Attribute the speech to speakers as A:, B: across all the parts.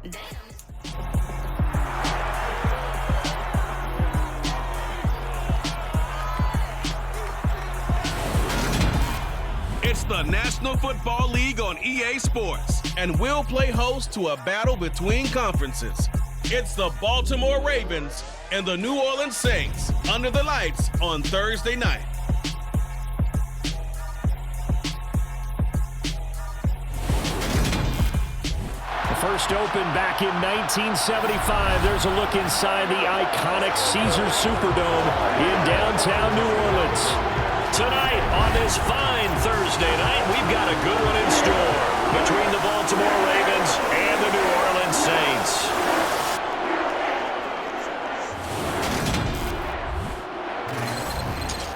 A: It's the National Football League on EA Sports, and we'll play host to a battle between conferences. It's the Baltimore Ravens and the New Orleans Saints under the lights on Thursday night.
B: The first opened back in 1975. There's a look inside the iconic Caesars Superdome in downtown New Orleans. Tonight, on this fine Thursday night, we've got a good one in store between the Baltimore Ravens and the New Orleans Saints.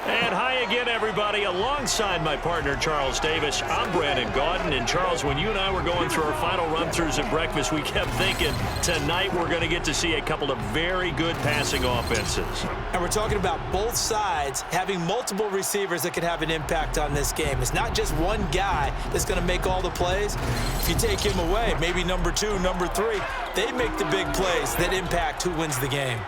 B: And hi again, everybody. Alongside my partner, Charles Davis, I'm Brandon Gaudin. And Charles, when you and I were going through our final run-throughs at breakfast, we kept thinking tonight we're going to get to see a couple of very good passing offenses.
C: And we're talking about both sides having multiple receivers that can have an impact on this game. It's not just one guy that's going to make all the plays. If you take him away, maybe number 2, number 3, they make the big plays that impact who wins the game.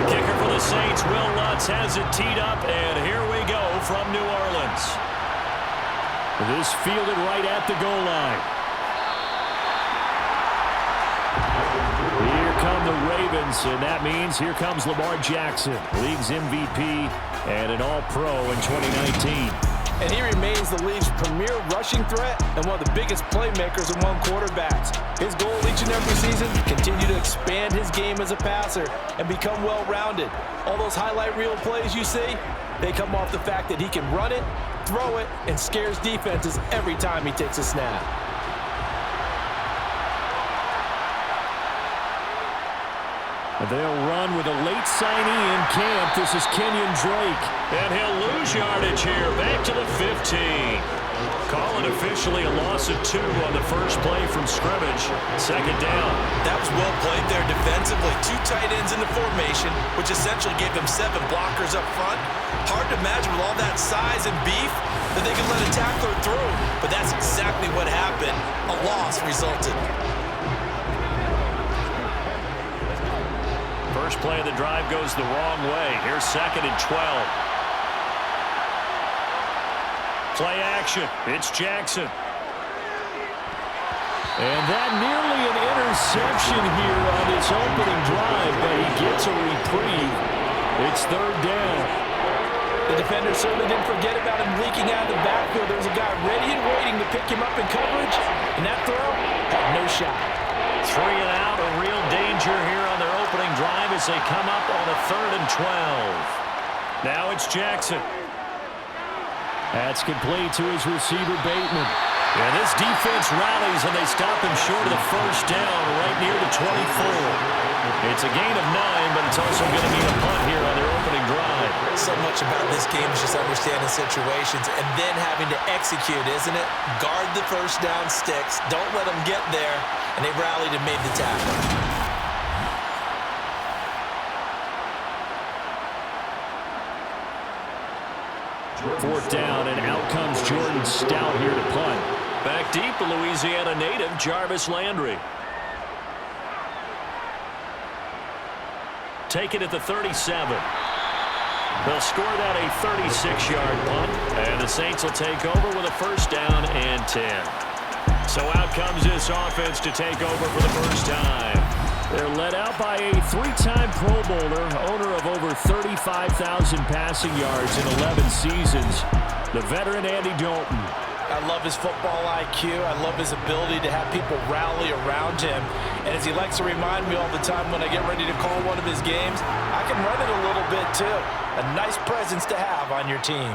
B: Kicker for the Saints, Will Lutz has it teed up, and here we go from New Orleans. This fielded right at the goal line. Here come the Ravens, and that means here comes Lamar Jackson, league's MVP and an All-Pro in 2019.
C: And he remains the league's premier rushing threat and one of the biggest playmakers among quarterbacks. His goal each and every season, continue to expand his game as a passer and become well-rounded. All those highlight reel plays you see, they come off the fact that he can run it, throw it, and scares defenses every time he takes a snap.
B: They'll run with a late signee in camp. This is Kenyon Drake. And he'll lose yardage here. Back to the 15. Call it officially a loss of 2 on the first play from scrimmage. Second down.
C: That was well played there defensively. 2 tight ends in the formation, which essentially gave them 7 blockers up front. Hard to imagine with all that size and beef that they could let a tackler through. But that's exactly what happened. A loss resulted.
B: First play of the drive goes the wrong way. Here's 2nd and 12. Play action. It's Jackson. And that nearly an interception here on its opening drive, but he gets a reprieve. It's 3rd down.
C: The defender certainly didn't forget about him leaking out of the backfield. There was a guy ready and waiting to pick him up in coverage, and that throw had no shot.
B: 3 and out, a real danger here on their opening drive as they come up on a 3rd and 12. Now it's Jackson. That's complete to his receiver, Bateman. And this defense rallies, and they stop him short of the first down right near the 24. It's a gain of 9, but it's also going to be a punt here on their opening drive.
C: So much about this game is just understanding situations and then having to execute, isn't it? Guard the first down sticks. Don't let them get there. And they rallied and made the tackle.
B: 4th down, and out comes Jordan Stout here to punt. Back deep, the Louisiana native, Jarvis Landry. Take it at the 37. They'll score that a 36-yard punt, and the Saints will take over with a 1st down and 10. So out comes this offense to take over for the first time. They're led out by a 3-time Pro Bowler, owner of over 35,000 passing yards in 11 seasons. the veteran Andy Dalton.
C: I love his football IQ. I love his ability to have people rally around him. And as he likes to remind me all the time when I get ready to call one of his games, I can run it a little bit too. A nice presence to have on your team.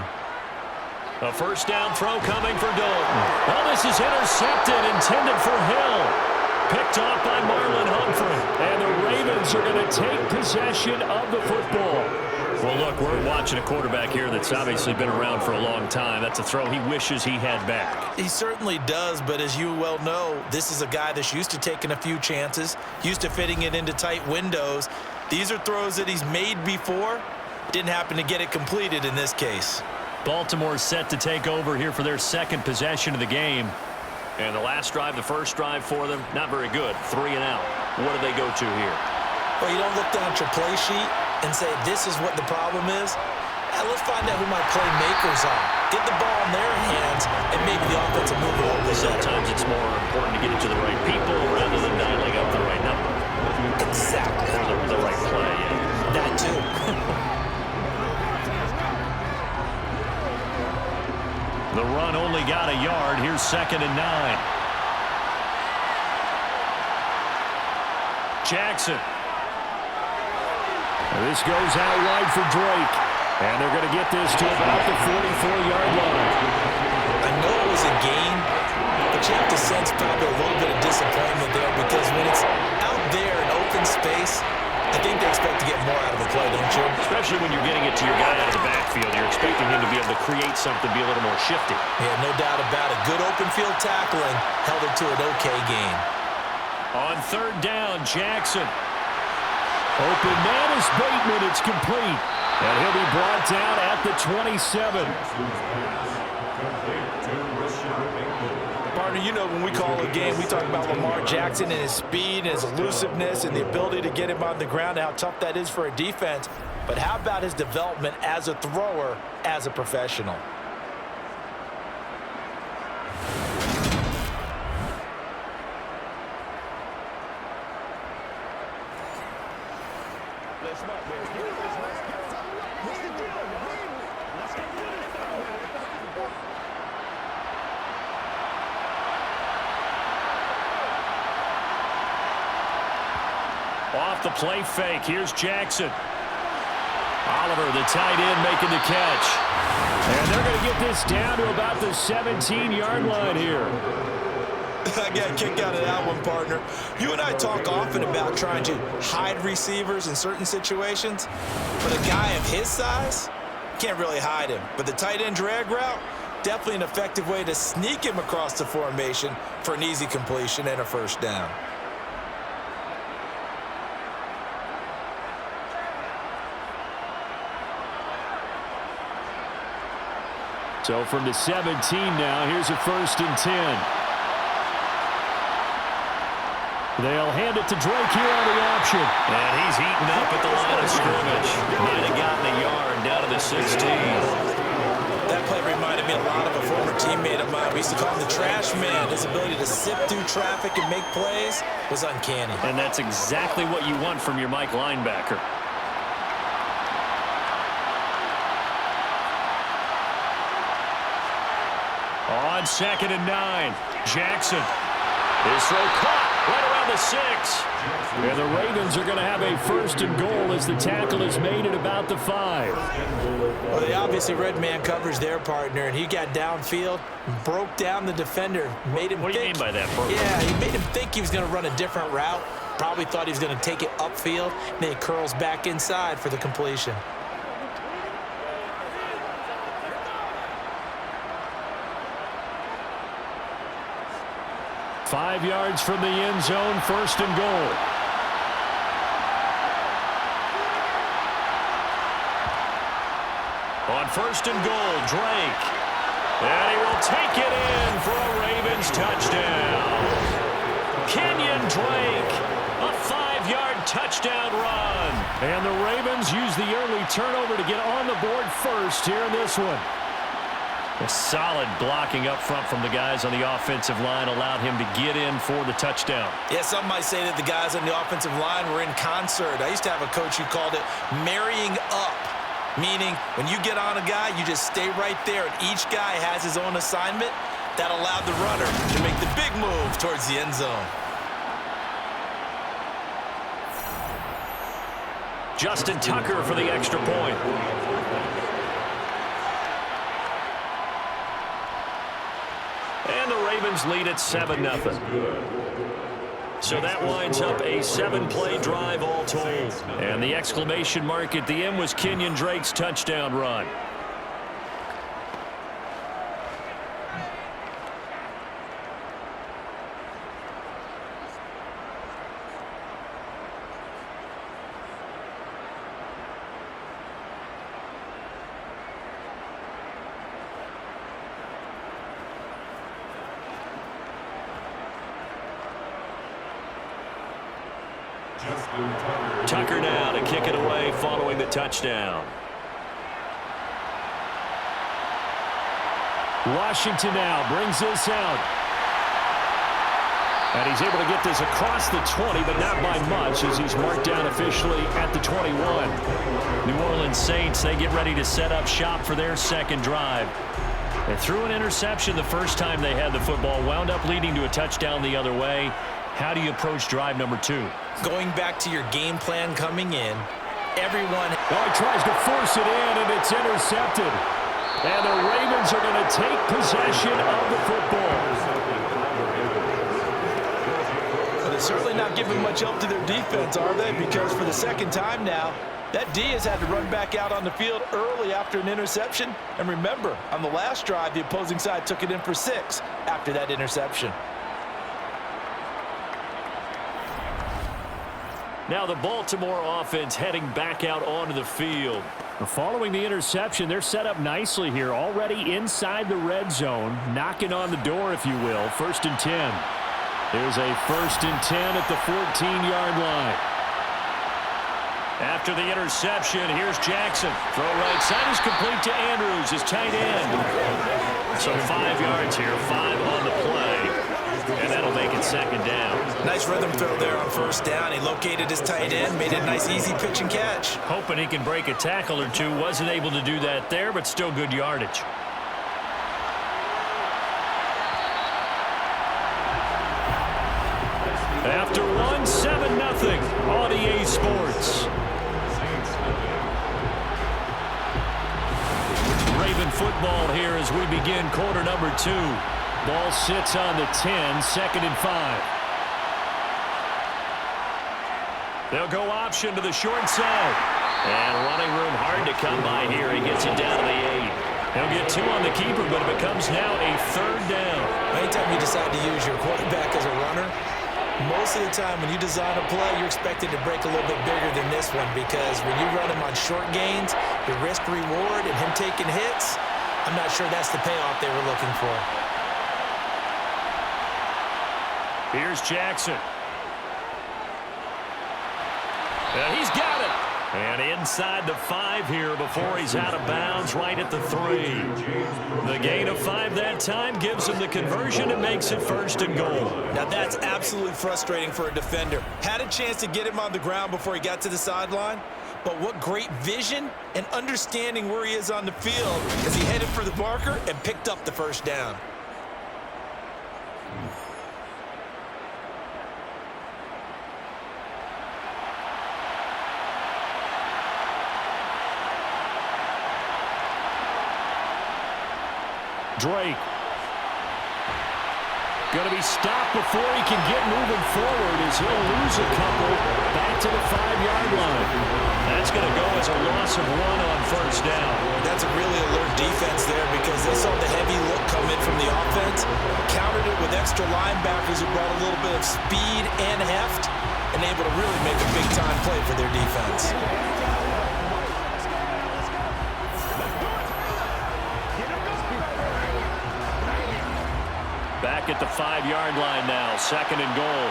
B: A first down throw coming for Dalton. Well, this is intercepted, intended for Hill. Picked off by Marlon Humphrey. And the Ravens are going to take possession of the football. Well, look, we're watching a quarterback here that's obviously been around for a long time. That's a throw he wishes he had back.
C: He certainly does, but as you well know, this is a guy that's used to taking a few chances, used to fitting it into tight windows. These are throws that he's made before. Didn't happen to get it completed in this case.
B: Baltimore's set to take over here for their second possession of the game. And the last drive, the first drive for them, not very good. 3 and out. What do they go to here?
C: Well, you don't look down at your play sheet and say, this is what the problem is. Let's find out who my playmakers are. Get the ball in their hands, and maybe the offensive move a little bit better.
B: Sometimes it's more important to get it to the right people rather than dialing up the right number.
C: Exactly.
B: Or the right play. Yeah.
C: That too.
B: The run only got a yard. Here's 2nd and 9. Jackson. This goes out wide for Drake. And they're going to get this to about the 44-yard line.
C: I know it was a gain, but you have to sense probably a little bit of disappointment there because when it's out there in open space, I think they expect to get more out of the play, don't you?
B: Especially when you're getting it to your guy out of the backfield. You're expecting him to be able to create something, be a little more shifty.
C: Yeah, no doubt about it. Good open field tackling held it to an okay gain.
B: On 3rd down, Jackson. Open man is Bateman. It's complete. And he'll be brought down at the 27.
C: Partner, you know when we call a game, we talk about Lamar Jackson and his speed and his elusiveness and the ability to get him on the ground and how tough that is for a defense. But how about his development as a thrower, as a professional?
B: Off the play fake. Here's Jackson. Oliver, the tight end, making the catch. And they're going to get this down to about the 17-yard line here.
C: I got a kick out of that one, partner. You and I talk often about trying to hide receivers in certain situations, but a guy of his size can't really hide him. But the tight end drag route, definitely an effective way to sneak him across the formation for an easy completion and a first down.
B: So from the 17 now, here's a 1st and 10. They'll hand it to Drake here on the option. And he's eaten up at the line of scrimmage. Might have gotten a yard down to the 16.
C: That play reminded me a lot of a former teammate of mine. We used to call him the trash man. His ability to sift through traffic and make plays was uncanny.
B: And that's exactly what you want from your Mike linebacker. On 2nd and 9, Jackson. His throw caught right around the 6. And the Ravens are going to have a 1st and goal as the tackle is made at about the 5.
C: Well, they obviously read man coverage their partner, and he got downfield, broke down the defender, made him
B: What do you mean by that, Bert?
C: Yeah, he made him think he was going to run a different route. Probably thought he was going to take it upfield, and then he curls back inside for the completion.
B: 5 yards from the end zone, 1st and goal. On 1st and goal, Drake. And he will take it in for a Ravens touchdown. Kenyon Drake, a 5-yard touchdown run. And the Ravens use the early turnover to get on the board first here in this one. A solid blocking up front from the guys on the offensive line allowed him to get in for the touchdown.
C: Yeah, some might say that the guys on the offensive line were in concert. I used to have a coach who called it marrying up. Meaning, when you get on a guy, you just stay right there, and each guy has his own assignment. That allowed the runner to make the big move towards the end zone.
B: Justin Tucker for the extra point. And the Ravens lead at 7-0. So that winds up a 7-play drive all told. And the exclamation mark at the end was Kenyon Drake's touchdown run. Tucker now to kick it away following the touchdown. Washington now brings this out. And he's able to get this across the 20, but not by much as he's marked down officially at the 21. New Orleans Saints, they get ready to set up shop for their second drive. They threw an interception the first time they had the football, wound up leading to a touchdown the other way. How do you approach drive number 2?
C: Going back to your game plan coming in, everyone...
B: Oh, he tries to force it in, and it's intercepted. And the Ravens are going to take possession of the football.
C: But they're certainly not giving much help to their defense, are they? Because for the second time now, that D has had to run back out on the field early after an interception. And remember, on the last drive, the opposing side took it in for 6 after that interception.
B: Now the Baltimore offense heading back out onto the field. Following the interception, they're set up nicely here, already inside the red zone, knocking on the door, if you will. 1st and 10. There's a 1st and 10 at the 14-yard line. After the interception, here's Jackson. Throw right side is complete to Andrews, his tight end. So 5 yards here, 5 on the play. And that'll make it 2nd down.
C: Nice rhythm throw there on 1st down. He located his tight end, made it a nice, easy pitch and catch.
B: Hoping he can break a tackle or two. Wasn't able to do that there, but still good yardage. After 1, 7-0 on EA Sports. Raven football here as we begin quarter number 2. Ball sits on the 10, 2nd and 5. They'll go option to the short side. And running room hard to come by here. He gets it down to the 8. He'll get 2 on the keeper, but it becomes now a 3rd down.
C: Anytime you decide to use your quarterback as a runner, most of the time when you design a play, you're expected to break a little bit bigger than this one because when you run him on short gains, the risk-reward and him taking hits, I'm not sure that's the payoff they were looking for.
B: Here's Jackson. He's got it. And inside the 5 here before he's out of bounds right at the 3. The gain of 5 that time gives him the conversion and makes it 1st and goal.
C: Now that's absolutely frustrating for a defender. Had a chance to get him on the ground before he got to the sideline, but what great vision and understanding where he is on the field as he headed for the marker and picked up the 1st down.
B: Drake. Going to be stopped before he can get moving forward as he'll lose a couple back to the 5-yard line. That's going to go as a loss of 1 on 1st down.
C: That's a really alert defense there because they saw the heavy look come in from the offense, countered it with extra linebackers who brought a little bit of speed and heft, and able to really make a big-time play for their defense.
B: Back at the 5-yard line now, 2nd and goal.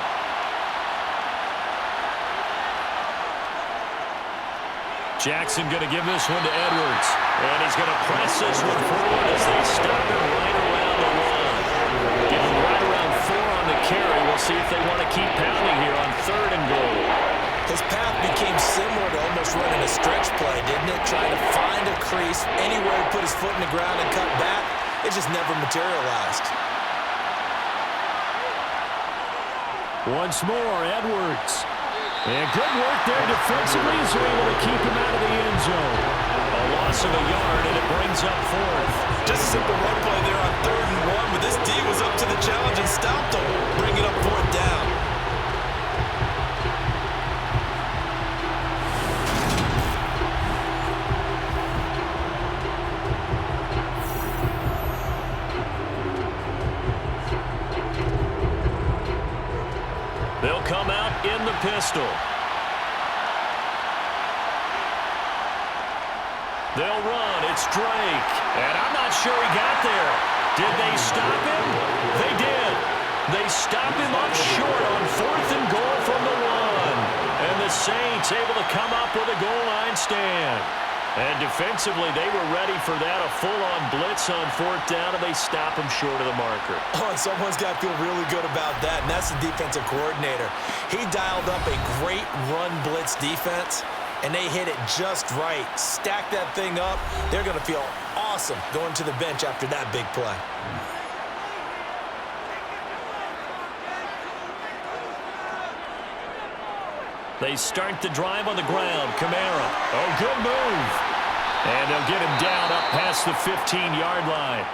B: Jackson going to give this one to Edwards. And he's going to press this one forward as they stop him right around the 1. Give him right around 4 on the carry. We'll see if they want to keep pounding here on 3rd and goal.
C: His path became similar to almost running a stretch play, didn't it? Trying to find space, anywhere he put his foot in the ground and cut back, it just never materialized.
B: Once more, Edwards. And good work there defensively as they're able to keep him out of the end zone. A loss of a yard, and it brings up fourth.
C: Just a simple run play there on 3rd and 1, but this D was up to the challenge and stopped him, bringing up 4th down.
B: They'll come out in the pistol. They'll run. It's Drake. And I'm not sure he got there. Did they stop him? They did. They stop him up short on 4th and goal from the 1. And the Saints able to come up with a goal line stand. And defensively, they were ready for that, a full-on blitz on 4th down, and they stop him short of the marker.
C: Oh, and someone's got to feel really good about that, and that's the defensive coordinator. He dialed up a great run blitz defense, and they hit it just right. Stack that thing up. They're going to feel awesome going to the bench after that big play.
B: They start the drive on the ground. Kamara. Oh, good move. And they'll get him down up past the 15-yard line.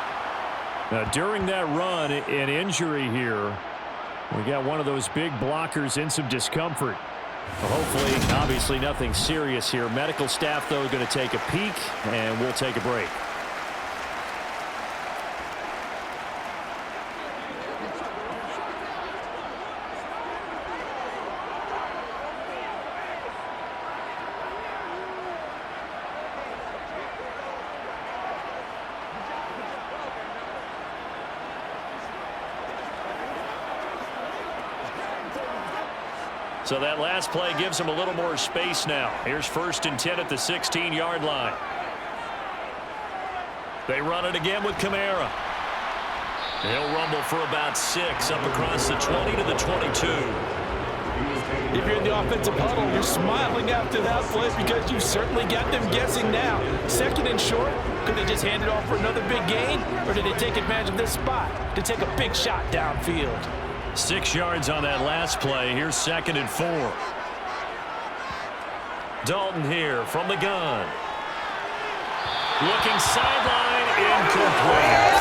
B: Now, during that run, an injury here. We got one of those big blockers in some discomfort. Well, hopefully, obviously, nothing serious here. Medical staff, though, going to take a peek, and we'll take a break. So that last play gives them a little more space now. Here's 1st and 10 at the 16-yard line. They run it again with Kamara. He'll rumble for about 6 up across the 20 to the 22.
C: If you're in the offensive huddle, you're smiling after that play because you certainly got them guessing now. 2nd and short, could they just hand it off for another big gain? Or did they take advantage of this spot to take a big shot downfield?
B: 6 yards on that last play. Here's 2nd and 4. Dalton here from the gun. Looking sideline, incomplete.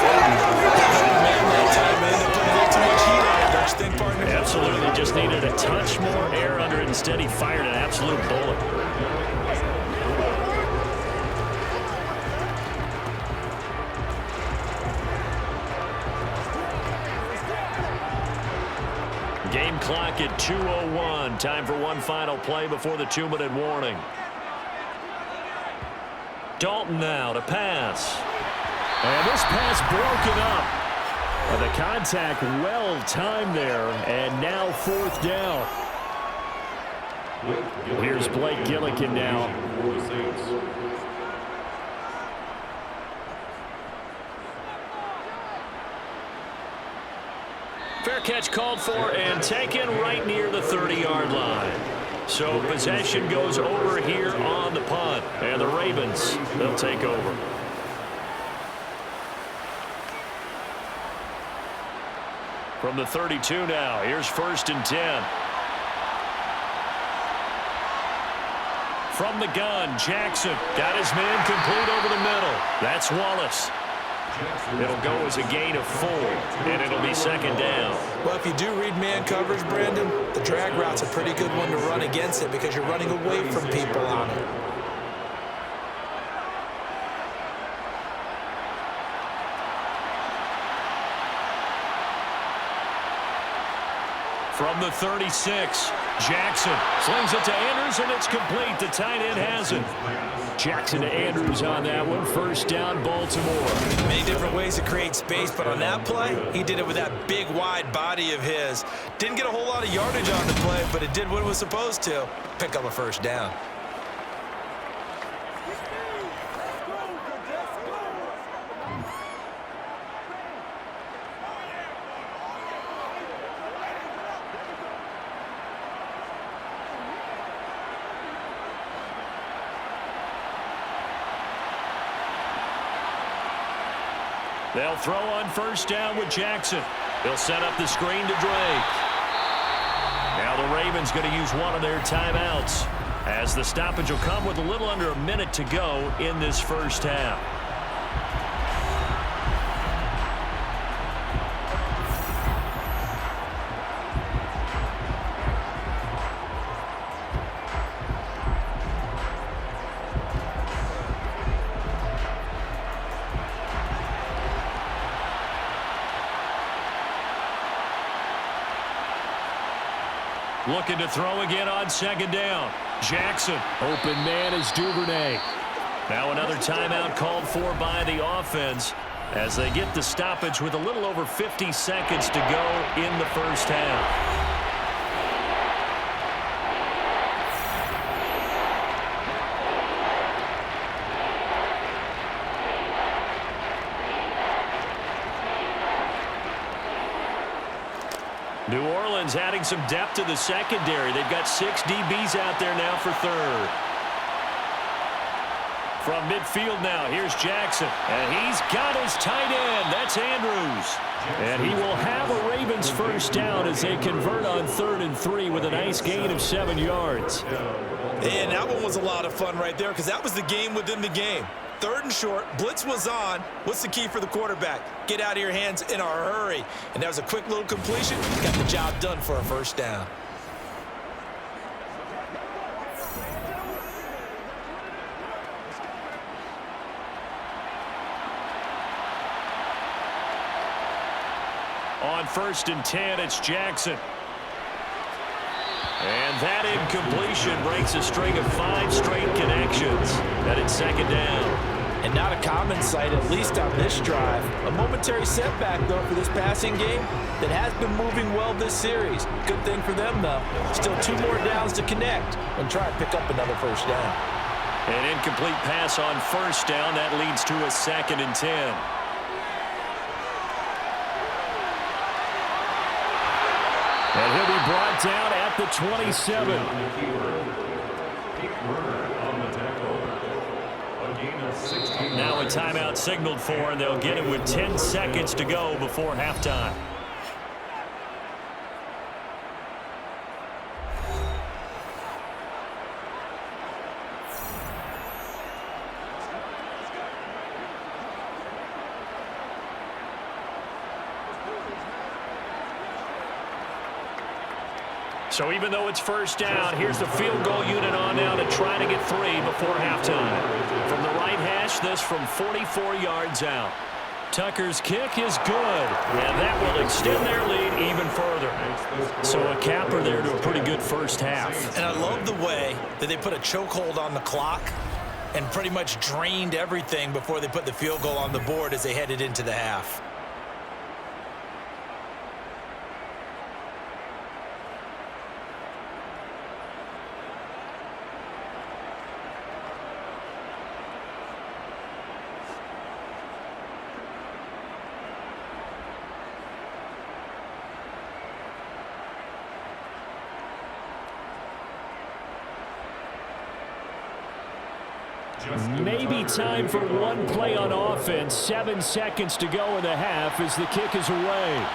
B: Absolutely, just needed a touch more air under it. Instead, he fired an absolute bullet. Game clock at 2:01. Time for one final play before the 2-minute warning. Dalton now to pass. And this pass broken up. The contact well timed there, and now 4th down. Here's Blake Gillikin now. Fair catch called for and taken right near the 30-yard line. So possession goes over here on the punt. And the Ravens, they'll take over. From the 32 now, here's 1st and 10. From the gun, Jackson got his man complete over the middle. That's Wallace. It'll go as a gain of 4, and it'll be 2nd down.
C: Well, if you do read man coverage, Brandon, the drag route's a pretty good one to run against it because you're running away from people on it.
B: From the 36, Jackson slings it to Andrews, and it's complete. The tight end has it. Jackson to Andrews on that one. 1st down, Baltimore.
C: Many different ways to create space, but on that play, he did it with that big, wide body of his. Didn't get a whole lot of yardage on the play, but it did what it was supposed to. Pick up a 1st down.
B: They'll throw on first down with Jackson. They'll set up the screen to Drake. Now the Ravens going to use one of their timeouts, as the stoppage will come with a little under a minute to go in this first half. Looking to throw again on second down. Jackson. Open man is Duvernay. Now another timeout called for by the offense as they get the stoppage with a little over 50 seconds to go in the first half. New Orleans adding some depth to the secondary. They've got 6 DBs out there now for third. From midfield now, here's Jackson. And he's got his tight end. That's Andrews. And he will have a Ravens first down as they convert on 3rd and 3 with a nice gain of 7 yards.
C: And that one was a lot of fun right there because that was the game within the game. 3rd and short, blitz was on. What's the key for the quarterback? Get out of your hands in a hurry. And that was a quick little completion. Got the job done for a first down.
B: On 1st and 10, it's Jackson. And that incompletion breaks a string of 5 straight connections. And it's 2nd down.
C: And not a common sight, at least on this drive. A momentary setback, though, for this passing game that has been moving well this series. Good thing for them, though. Still 2 more downs to connect and try to pick up another first down.
B: An incomplete pass on 1st down. That leads to a 2nd and 10. And he'll be brought down at the 27. Now a timeout signaled for, and they'll get it with 10 seconds to go before halftime. So even though it's first down, here's the field goal unit on now to try to get 3 before halftime. From the right hash, this from 44 yards out. Tucker's kick is good, and that will extend their lead even further. So a capper there to a pretty good first half.
C: And I love the way that they put a chokehold on the clock and pretty much drained everything before they put the field goal on the board as they headed into the half.
B: Maybe time for one play on offense. 7 seconds to go in the half as the kick is away.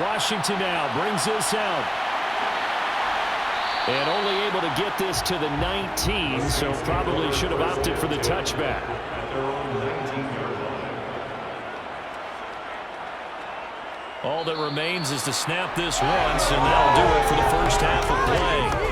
B: Washington now brings this out. And only able to get this to the 19, so probably should have opted for the touchback. All that remains is to snap this once, and that'll do it for the first half of play.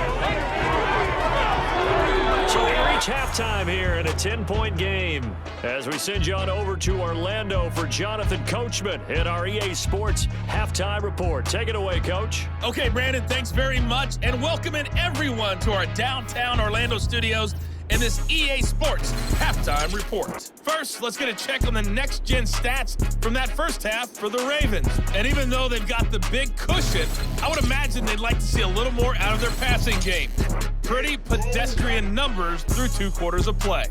B: So we reach halftime here in a 10-point game as we send you on over to Orlando for Jonathan Coachman in our EA Sports Halftime Report. Take it away, Coach.
D: Okay, Brandon, thanks very much, and welcome in everyone to our downtown Orlando studios in this EA Sports Halftime Report. First, let's get a check on the next-gen stats from that first half for the Ravens. And even though they've got the big cushion, I would imagine they'd like to see a little more out of their passing game. Pretty pedestrian numbers through 2 quarters of play.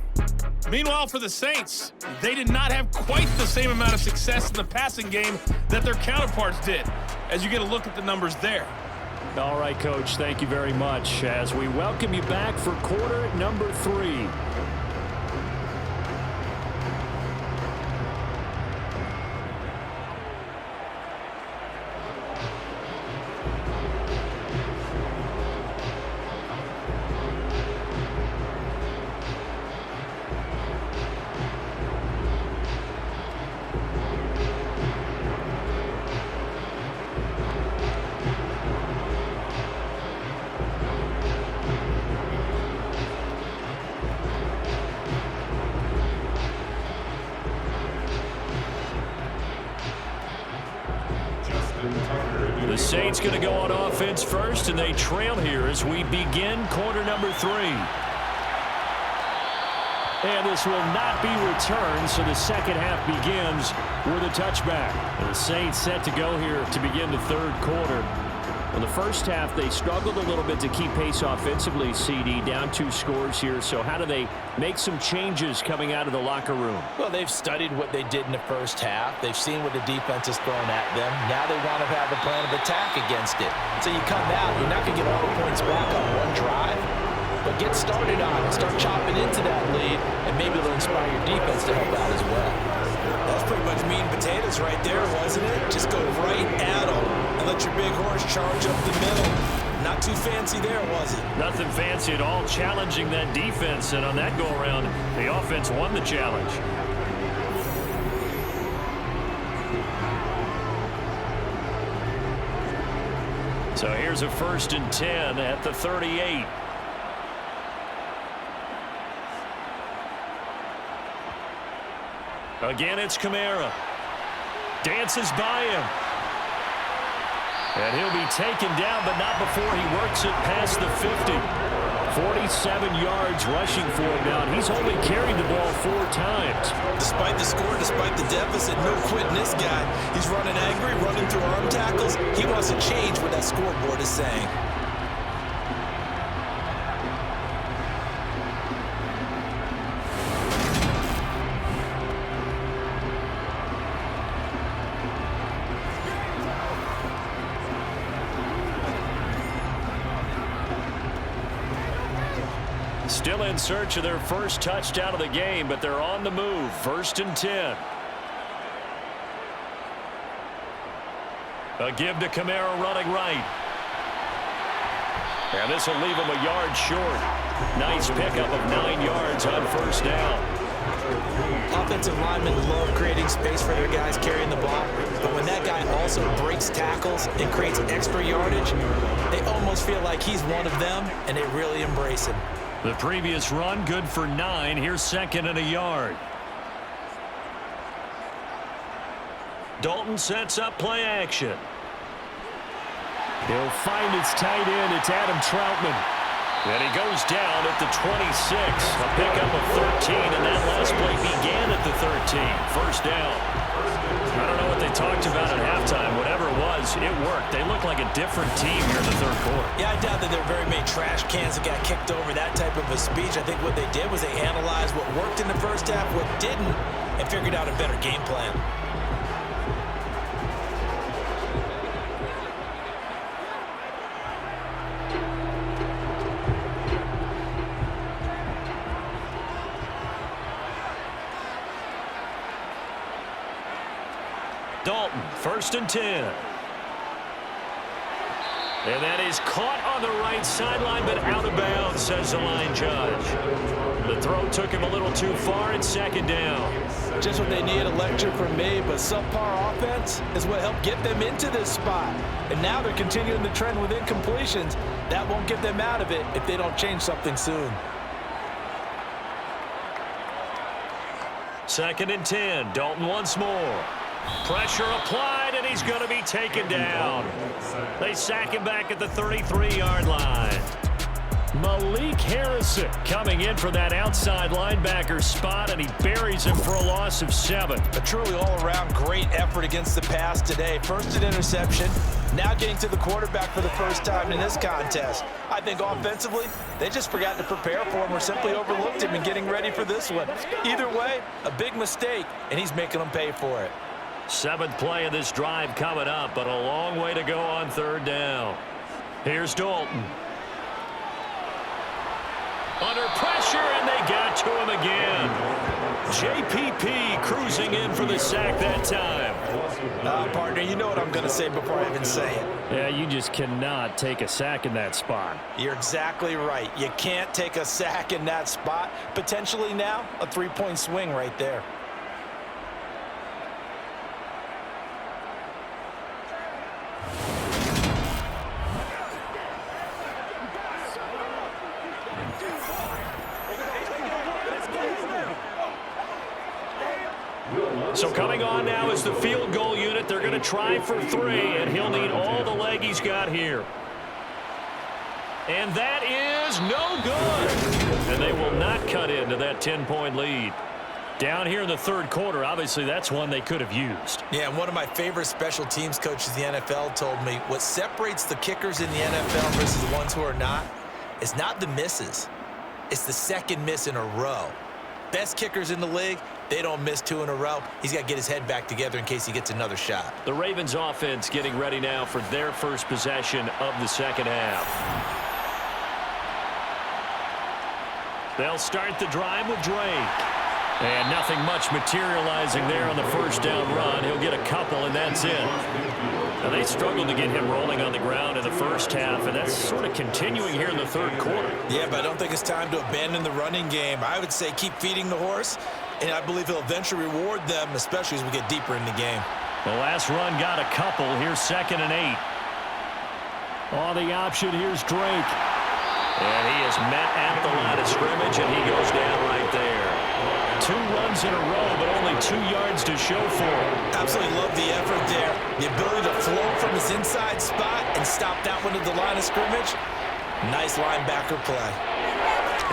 D: Meanwhile, for the Saints, they did not have quite the same amount of success in the passing game that their counterparts did, as you get a look at the numbers there.
B: All right, Coach, thank you very much as we welcome you back for quarter number 3. The Saints going to go on offense first, and they trail here as we begin quarter number 3. And this will not be returned, so the second half begins with a touchback. And the Saints set to go here to begin the third quarter. In the first half, they struggled a little bit to keep pace offensively, CD, down 2 scores here. So how do they make some changes coming out of the locker room?
C: Well, they've studied what they did in the first half. They've seen what the defense has thrown at them. Now they want to have a plan of attack against it. So you come out, you're not going to get all the points back on one drive, but get started on it. Start chopping into that lead, and maybe it'll inspire your defense to help out as well.
E: That's pretty much meat and potatoes right there, wasn't it? Just go right at them and let your big horse charge up the middle. Not too fancy there, was it?
B: Nothing fancy at all, challenging that defense, and on that go-around, the offense won the challenge. So here's a 1st and 10 at the 38. Again, it's Kamara. Dances by him. And he'll be taken down, but not before he works it past the 50. 47 yards rushing for him now, and he's only carried the ball 4 times.
E: Despite the score, despite the deficit, no quitting this guy. He's running angry, running through arm tackles. He wants to change what that scoreboard is saying.
B: Still in search of their first touchdown of the game, but they're on the move. 1st and 10. A give to Kamara running right. And this will leave him a yard short. Nice pickup of 9 yards on 1st down.
C: Offensive linemen love creating space for their guys carrying the ball, but when that guy also breaks tackles and creates extra yardage, they almost feel like he's one of them, and they really embrace him.
B: The previous run good for 9. Here's 2nd and a yard. Dalton sets up play action. He'll find his tight end. It's Adam Troutman. And he goes down at the 26. A pickup of 13, and that last play began at the 13. 1st down. I don't know what they talked about at halftime. Whatever it was, it worked. They look like a different team here in the third quarter.
E: Yeah, I doubt that there are very many trash cans that got kicked over, that type of a speech. I think what they did was they analyzed what worked in the first half, what didn't, and figured out a better game plan.
B: Dalton, 1st and 10. And that is caught on the right sideline, but out of bounds, says the line judge. The throw took him a little too far. It's 2nd down.
C: Just what they need, a lecture from me, but subpar offense is what helped get them into this spot. And now they're continuing the trend with incompletions. That won't get them out of it if they don't change something soon.
B: 2nd and 10. Dalton once more. Pressure applied, and he's going to be taken down. They sack him back at the 33-yard line. Malik Harrison coming in for that outside linebacker spot, and he buries him for a loss of 7.
C: A truly all-around great effort against the pass today. First an interception, now getting to the quarterback for the first time in this contest. I think offensively, they just forgot to prepare for him or simply overlooked him in getting ready for this one. Either way, a big mistake, and he's making them pay for it.
B: 7th play of this drive coming up, but a long way to go on 3rd down. Here's Dalton. Under pressure, and they got to him again. JPP cruising in for the sack that time.
C: Partner, you know what I'm going to say before I even say it.
B: Yeah, you just cannot take a sack in that spot.
C: You're exactly right. You can't take a sack in that spot. Potentially now, a 3-point swing right there.
B: So coming on now is the field goal unit. They're going to try for 3, and he'll need all the leg he's got here. And that is no good. And they will not cut into that 10-point lead. Down here in the third quarter, obviously that's one they could have used.
E: Yeah, and one of my favorite special teams coaches in the NFL told me what separates the kickers in the NFL versus the ones who are not is not the misses. It's the second miss in a row. Best kickers in the league, they don't miss 2 in a row. He's got to get his head back together in case he gets another shot.
B: The Ravens offense getting ready now for their first possession of the second half. They'll start the drive with Drake. And nothing much materializing there on the first down run. He'll get a couple, and that's it. Now, they struggled to get him rolling on the ground in the first half, and that's sort of continuing here in the third quarter.
E: Yeah, but I don't think it's time to abandon the running game. I would say keep feeding the horse, and I believe he'll eventually reward them, especially as we get deeper in the game.
B: The last run got a couple. Here's 2nd and 8. On the option, here's Drake. And he is met at the line of scrimmage, and he goes down right there. 2 runs in a row, but only 2 yards to show for it.
E: Absolutely love the effort there. The ability to flow from his inside spot and stop that one at the line of scrimmage. Nice linebacker play.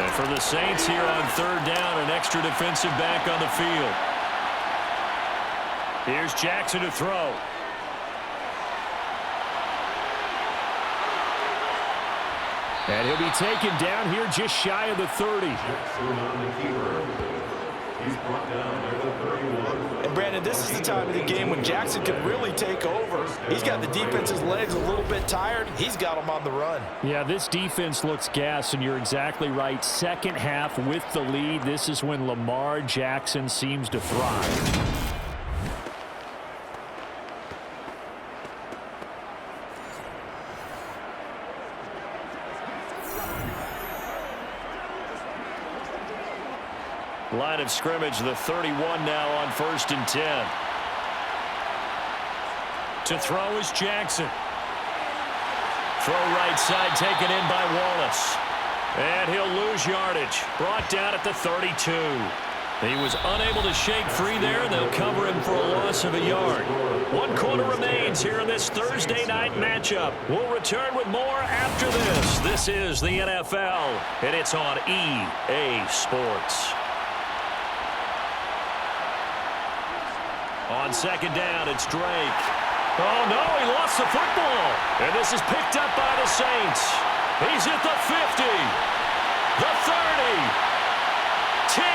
B: And for the Saints here on 3rd down, an extra defensive back on the field. Here's Jackson to throw. And he'll be taken down here just shy of the 30.
C: And Brandon, this is the time of the game when Jackson can really take over. He's got the defense's legs a little bit tired. He's got them on the run.
B: Yeah, this defense looks gassed, and you're exactly right. Second half with the lead, this is when Lamar Jackson seems to thrive. Line of scrimmage, the 31 now on 1st and 10. To throw is Jackson. Throw right side taken in by Wallace. And he'll lose yardage. Brought down at the 32. He was unable to shake free there. They'll cover him for a loss of a yard. 1 quarter remains here in this Thursday night matchup. We'll return with more after this. This is the NFL, and it's on EA Sports. On 2nd down, it's Drake. Oh, no, he lost the football. And this is picked up by the Saints. He's at the 50, the 30, 10,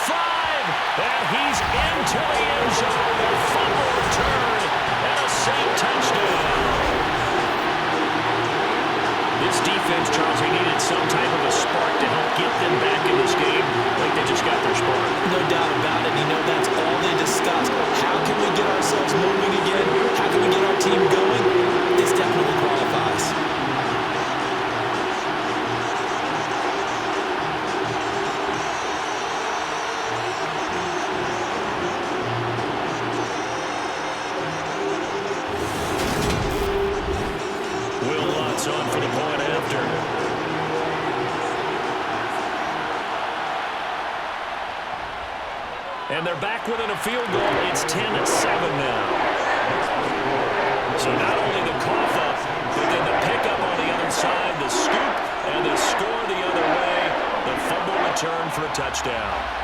B: 5, and he's into the end zone. A fumble return and a Saint touchdown. This defense, Charles, they needed some type of a spark to help get them back in this game. Like they just got their spark.
E: No doubt about it. You know, that's all they discussed. How can we get ourselves moving again? How can we get our team going? This definitely qualifies.
B: Will Lutz on for the point after. And they're back within a field goal. It's 10-7 now. So not only the cough up, but then the pickup on the other side, the scoop, and the score the other way. The fumble return for a touchdown.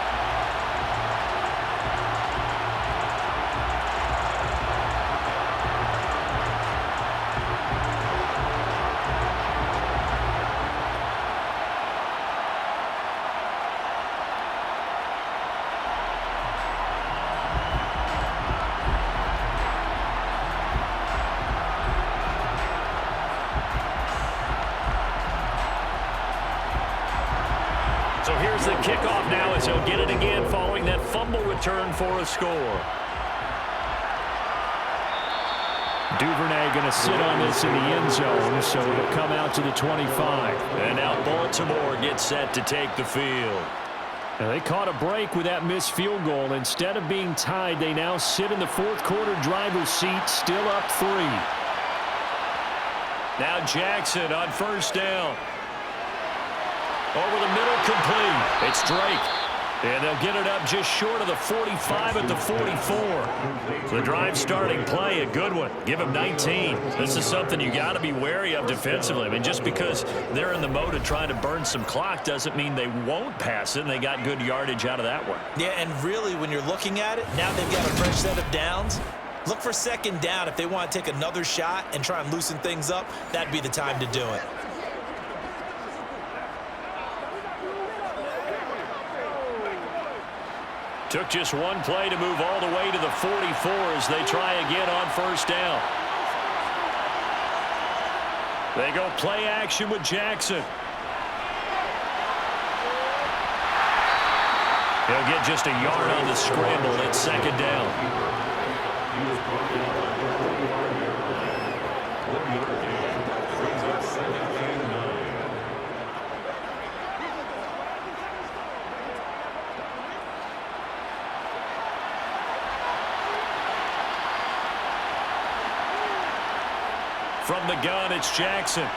B: So here's the kickoff now as he'll get it again following that fumble return for a score. Duvernay going to sit on this in the end zone, so it'll come out to the 25. And now Baltimore gets set to take the field. Now they caught a break with that missed field goal. Instead of being tied, they now sit in the fourth quarter driver's seat, still up 3. Now Jackson on 1st down. Over the middle, complete. It's Drake. And they'll get it up just short of the 45 at the 44. The drive starting play, a good one. Give them 19. This is something you got to be wary of defensively. I mean, just because they're in the mode of trying to burn some clock doesn't mean they won't pass it, and they got good yardage out of that one.
E: Yeah, and really, when you're looking at it, now they've got a fresh set of downs. Look for second down. If they want to take another shot and try and loosen things up, that'd be the time to do it.
B: Took just one play to move all the way to the 44 as they try again on first down. They go play action with Jackson. He'll get just a yard on the scramble at second down. From the gun, it's Jackson.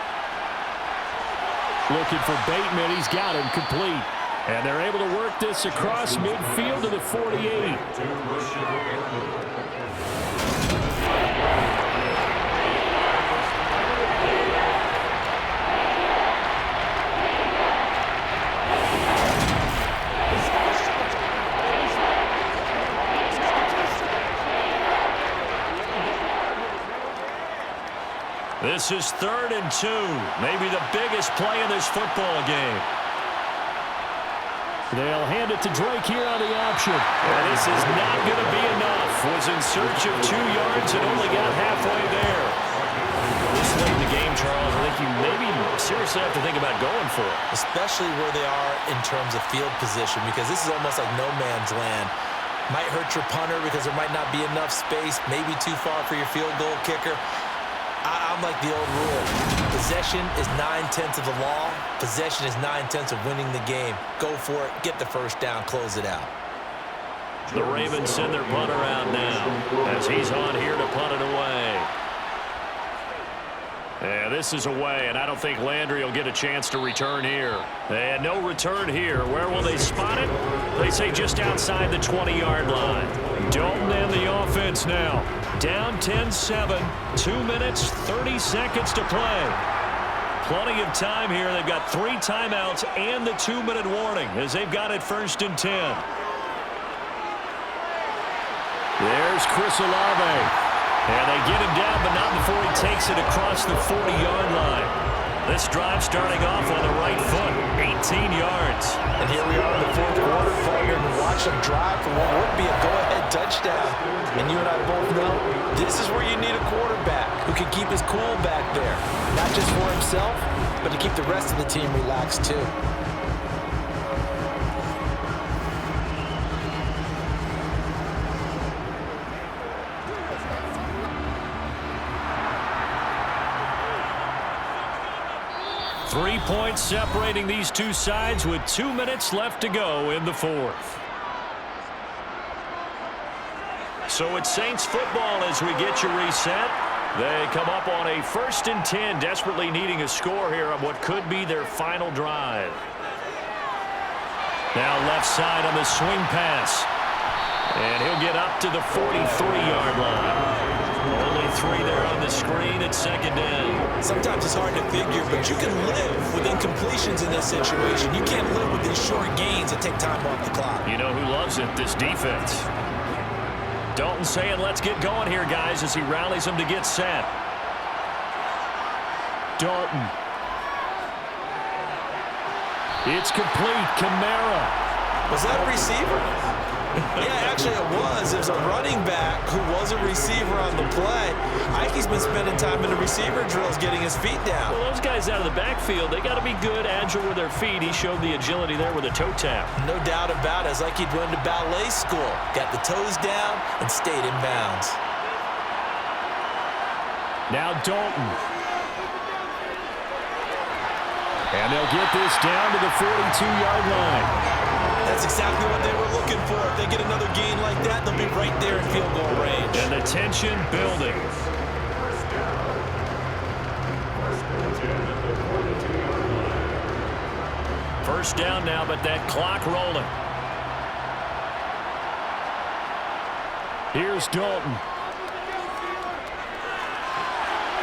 B: Looking for Bateman. He's got him complete. And they're able to work this across midfield to the 48. This is 3rd and 2, maybe the biggest play in this football game. They'll hand it to Drake here on the option. And this is not going to be enough. Was in search of 2 yards and only got halfway there. This late in the game, Charles, I think you maybe seriously have to think about going for it.
E: Especially where they are in terms of field position, because this is almost like no man's land. Might hurt your punter because there might not be enough space, maybe too far for your field goal kicker. I'm like the old rule. Possession is 9/10 of the law. Possession is 9/10 of winning the game. Go for it. Get the first down. Close it out.
B: The Ravens send their punter out now as he's on here to punt it away. And this is away, and I don't think Landry will get a chance to return here. And no return here. Where will they spot it? They say just outside the 20-yard line. Dalton and the offense now. Down 10-7, 2 minutes, 30 seconds to play. Plenty of time here. They've got 3 timeouts and the 2-minute warning as they've got it 1st and 10. There's Chris Olave. And they get him down, but not before he takes it across the 40-yard line. This drive starting off on the right foot, 18 yards.
C: And here we are in the 4th quarter, partner, and watch them drive for what would be a go-ahead touchdown. And you and I both know this is where you need a quarterback who can keep his cool back there. Not just for himself, but to keep the rest of the team relaxed too.
B: Three points separating these two sides with 2 minutes left to go in the 4th. So it's Saints football as we get you reset. They come up on a 1st and 10, desperately needing a score here on what could be their final drive. Now left side on the swing pass. And he'll get up to the 43-yard line. Only 3 there on the screen at 2nd down.
E: Sometimes it's hard to figure, but you can live with incompletions in this situation. You can't live with these short gains that take time off the clock.
B: You know who loves it? This defense. Dalton saying, let's get going here, guys, as he rallies them to get set. Dalton. It's complete. Kamara.
E: Was that a receiver? Yeah, actually it was. It was a running back who was a receiver on the play. Ike's been spending time in the receiver drills getting his feet down.
B: Well, those guys out of the backfield, they got to be good, agile with their feet. He showed the agility there with a toe tap.
E: No doubt about it. It's like he'd went to ballet school. Got the toes down and stayed in bounds.
B: Now Dalton. And they'll get this down to the 42-yard line.
E: That's exactly what they were looking for. If they get another gain like that, they'll be right there in field goal range.
B: And the tension building. First down now, but that clock rolling. Here's Dalton.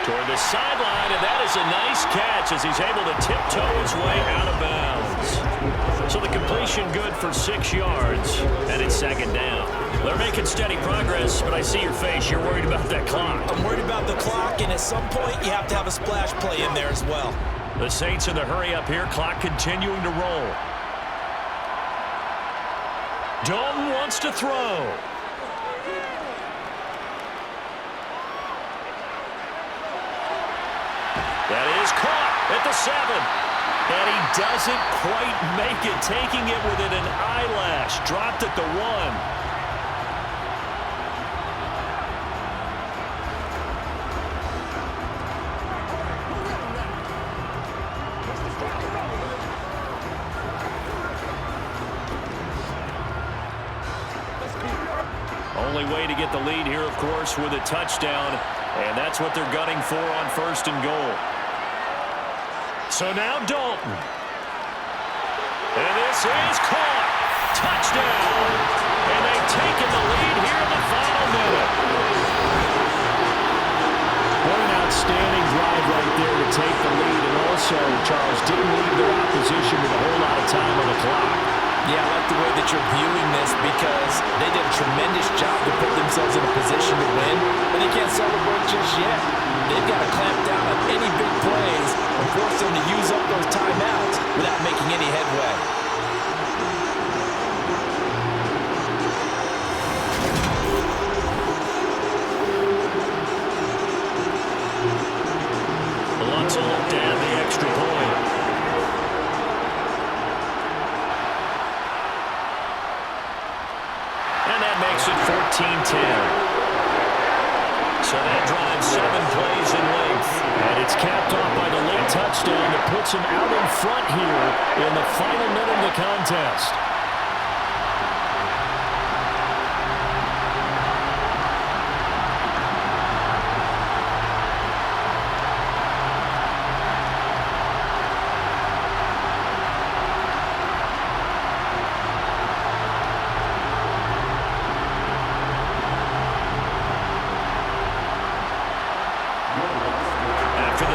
B: Toward the sideline, and that is a nice catch as he's able to tiptoe his way out of bounds. So the completion good for 6 yards, and it's second down. They're making steady progress, but I see your face. You're worried about that clock.
E: I'm worried about the clock, and at some point, you have to have a splash play in there as well.
B: The Saints in the hurry up here, clock continuing to roll. Dalton wants to throw. That is caught at the 7. And he doesn't quite make it, taking it within an eyelash. Dropped at the 1. Only way to get the lead here, of course, with a touchdown. And that's what they're gunning for on 1st and goal. So now Dalton. And this is caught. Touchdown. And they've taken the lead here in the final minute. What an outstanding drive right there to take the lead. And also, Charles, didn't leave their opposition with a whole lot of time on the clock.
C: Yeah, I like the way that you're viewing this because they did a tremendous job to put themselves in a position to win, but they can't celebrate just yet. They've got to clamp down on any big plays and force them to use up those timeouts without making any headway.
B: Lots of look down the extra point. Makes it 14-10. So that drives 7 plays in length. And it's capped off by the late touchdown that puts him out in front here in the final minute of the contest.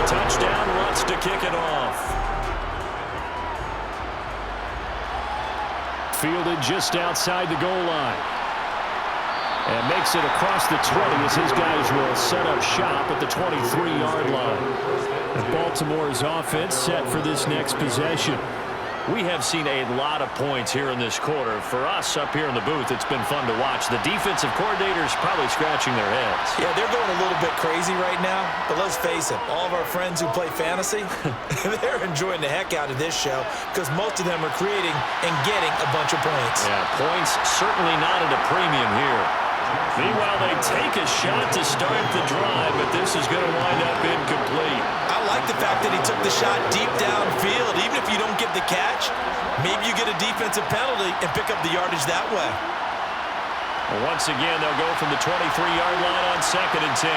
B: Touchdown wants to kick it off. Fielded just outside the goal line. And makes it across the 20 as his guys will set up shop at the 23-yard line. And Baltimore's offense set for this next possession. We have seen a lot of points here in this quarter. For us up here in the booth, it's been fun to watch. The defensive coordinators probably scratching their heads.
E: Yeah, they're going a little bit crazy right now. But let's face it, all of our friends who play fantasy, they're enjoying the heck out of this show because most of them are creating and getting a bunch of points.
B: Yeah, points certainly not at a premium here. Meanwhile, they take a shot to start the drive, but this is going to wind up incomplete.
E: I like the fact that he took the shot deep downfield. Even if you don't get the catch, maybe you get a defensive penalty and pick up the yardage that way.
B: Well, once again, they'll go from the 23-yard line on 2nd and 10.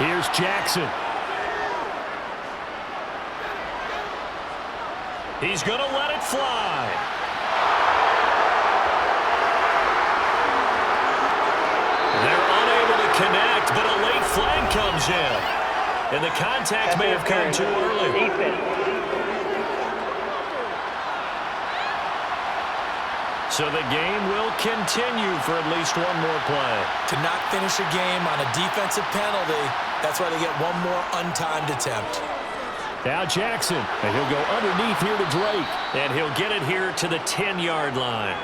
B: Here's Jackson. He's going to let it fly. They're unable to connect, but a late flag comes in. And the contact may have come too early. So the game will continue for at least one more play.
E: To not finish a game on a defensive penalty, that's why they get one more untimed attempt.
B: Now Jackson, and he'll go underneath here to Drake. And he'll get it here to the 10-yard line.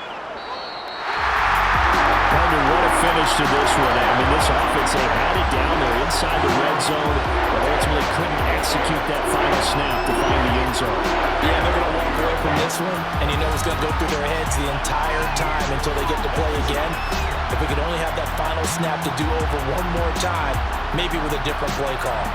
B: What a finish to this one. I mean, this offense, they had it down there inside the red zone, but ultimately couldn't execute that final snap to find the end zone.
C: Yeah, they're going to walk away from this one, and you know it's going to go through their heads the entire time until they get to play again. If we could only have that final snap to do over one more time, maybe with a different play call.